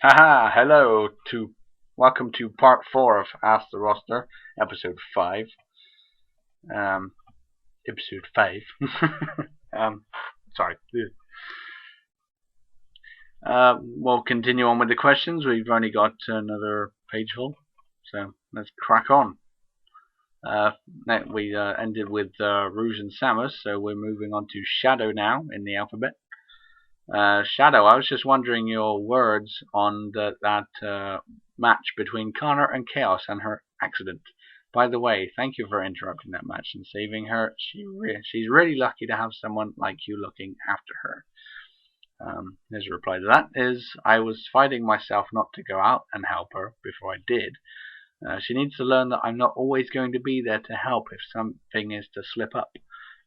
Haha, hello to welcome to part 4 of ASF Roster, episode 5. Um episode 5. um sorry. We'll continue on with the questions. We've only got another page full, so let's crack on. We ended with Rouge and Samus, so we're moving on to Shadow now in the alphabet. Shadow, I was just wondering your words on that match between Connor and Chaos and her accident. By the way, thank you for interrupting that match and saving her. She's really lucky to have someone like you looking after her. His reply to that is, I was fighting myself not to go out and help her before I did. She needs to learn that I'm not always going to be there to help if something is to slip up.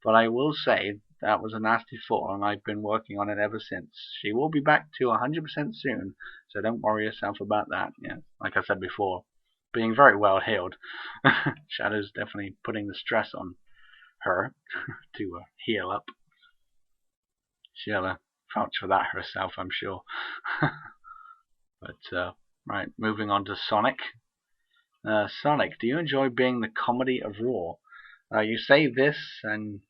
But I will say that was a nasty fall, and I've been working on it ever since. She will be back to 100% soon, so don't worry yourself about that. Yeah, like I said before, being very well healed. Shadow's definitely putting the stress on her to heal up. She'll vouch for that herself, I'm sure. But right, moving on to Sonic. Sonic, do you enjoy being the comedy of Raw? You say this and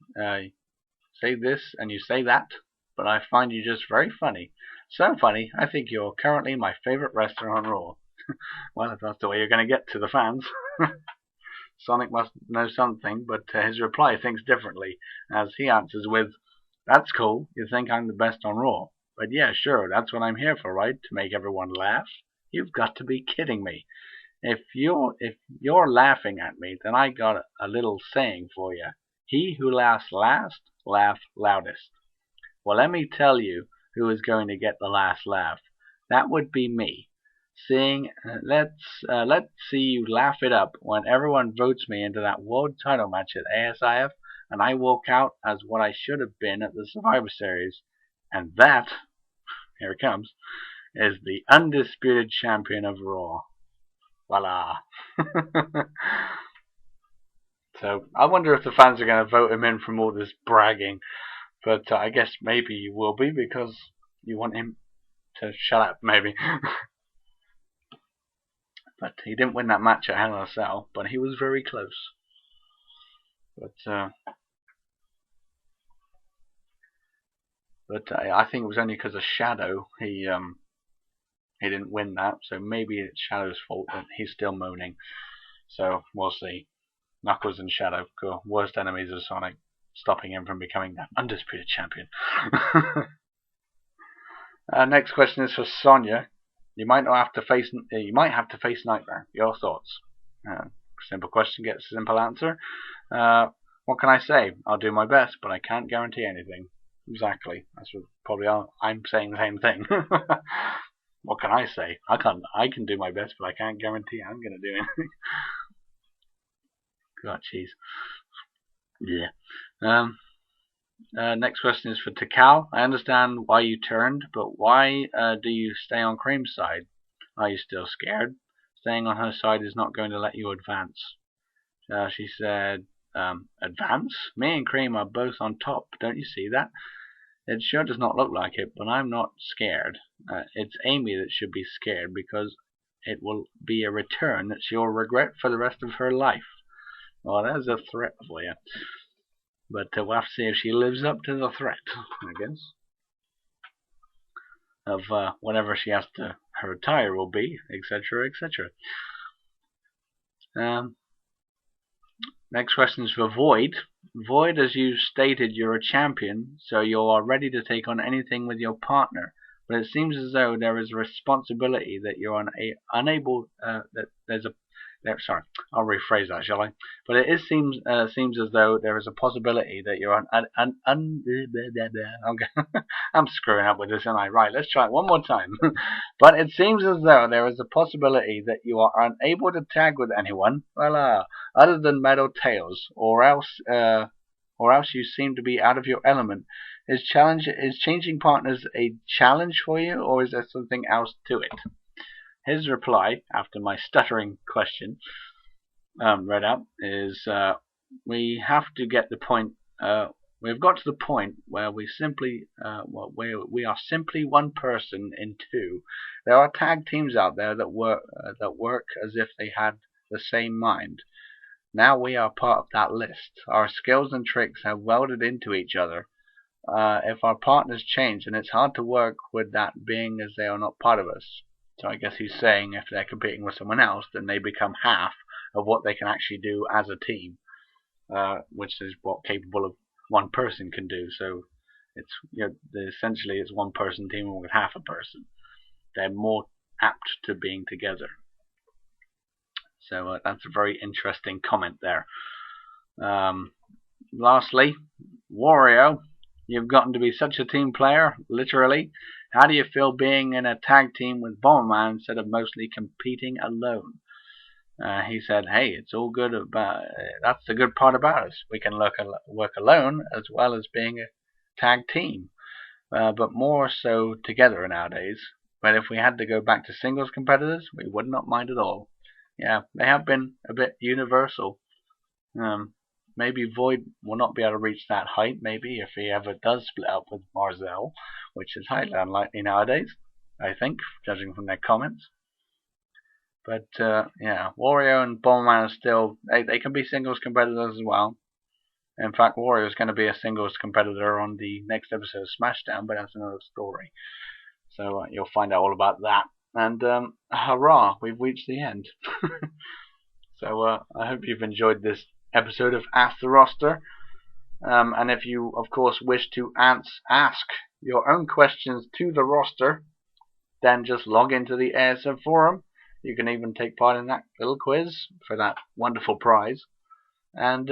you say that, but I find you just very funny. So funny, I think you're currently my favorite wrestler on Raw. Well, if that's the way you're going to get to the fans. Sonic must know something, but his reply thinks differently, as he answers with, that's cool, you think I'm the best on Raw. But yeah, sure, that's what I'm here for, right? To make everyone laugh? You've got to be kidding me. If you're laughing at me, then I got a little saying for you. He who laughs last, laugh loudest. Well, let me tell you who is going to get the last laugh. That would be me. Let's see you laugh it up when everyone votes me into that world title match at ASIF, and I walk out as what I should have been at the Survivor Series, and that, here it comes, is the undisputed champion of Raw. Voila. So I wonder if the fans are going to vote him in from all this bragging, but I guess maybe you will be because you want him to shut up, maybe. But he didn't win that match at Hell in a Cell, but he was very close. But I think it was only because of Shadow he didn't win that, so maybe it's Shadow's fault that he's still moaning. So we'll see. Knuckles and Shadow, cool. Worst enemies of Sonic, stopping him from becoming that undisputed champion. Next question is for Sonia. You might have to face Nightmare. Your thoughts? Simple question gets a simple answer. What can I say? I'll do my best, but I can't guarantee anything. Exactly. That's what probably I'm saying the same thing. What can I say? I can do my best, but I can't guarantee I'm going to do anything. God, jeez. Yeah. Next question is for Takal. I understand why you turned, but why do you stay on Cream's side? Are you still scared? Staying on her side is not going to let you advance. She said, advance? Me and Cream are both on top. Don't you see that? It sure does not look like it, but I'm not scared. It's Amy that should be scared because it will be a return that she'll regret for the rest of her life. Well, there's a threat for you. But we'll have to see if she lives up to the threat, I guess. Of whatever she has to, her attire will be, etc., etc. Next question is for Void. Void, as you stated, you're a champion, so you are ready to take on anything with your partner. But it seems as though there is a responsibility that you're unable. Sorry, I'll rephrase that, shall I? But it seems as though there is a possibility that you're okay. I'm screwing up with this, aren't I? Right, let's try it one more time. But it seems as though there is a possibility that you are unable to tag with anyone, other than Metal Tails, or else you seem to be out of your element. Is changing partners a challenge for you, or is there something else to it? His reply, after my stuttering question read out, is we have to get the point we've got to the point where we simply, we are simply one person in two. There are tag teams out there that work as if they had the same mind. Now we are part of that list. Our skills and tricks have welded into each other. If our partners change, then it's hard to work with that being as they are not part of us. So I guess he's saying if they're competing with someone else, then they become half of what they can actually do as a team, which is what capable of one person can do. So it's essentially it's one person teaming with half a person. They're more apt to being together. So that's a very interesting comment there. Lastly, Wario, you've gotten to be such a team player, literally. How do you feel being in a tag team with Bomberman instead of mostly competing alone? He said, hey, it's all good that's the good part about us. We can work alone as well as being a tag team, but more so together nowadays. But if we had to go back to singles competitors, we would not mind at all. Yeah, they have been a bit universal. Maybe Void will not be able to reach that height, maybe, if he ever does split up with Marzel, which is highly unlikely nowadays, I think, judging from their comments. But, yeah, Wario and Bomberman are still, they can be singles competitors as well. In fact, Wario is going to be a singles competitor on the next episode of Smashdown, but that's another story. So you'll find out all about that. And hurrah, we've reached the end. So I hope you've enjoyed this episode of Ask the Roster. And if you, of course, wish to ask your own questions to the roster, then just log into the ASF forum. You can even take part in that little quiz for that wonderful prize. And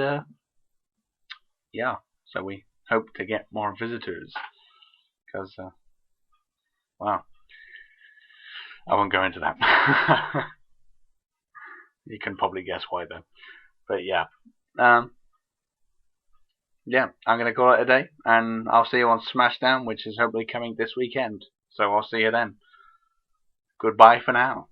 yeah, so we hope to get more visitors. Because, well, I won't go into that. You can probably guess why though. But yeah. Yeah, I'm going to call it a day. And I'll see you on Smashdown, which is hopefully coming this weekend. So I'll see you then. Goodbye for now.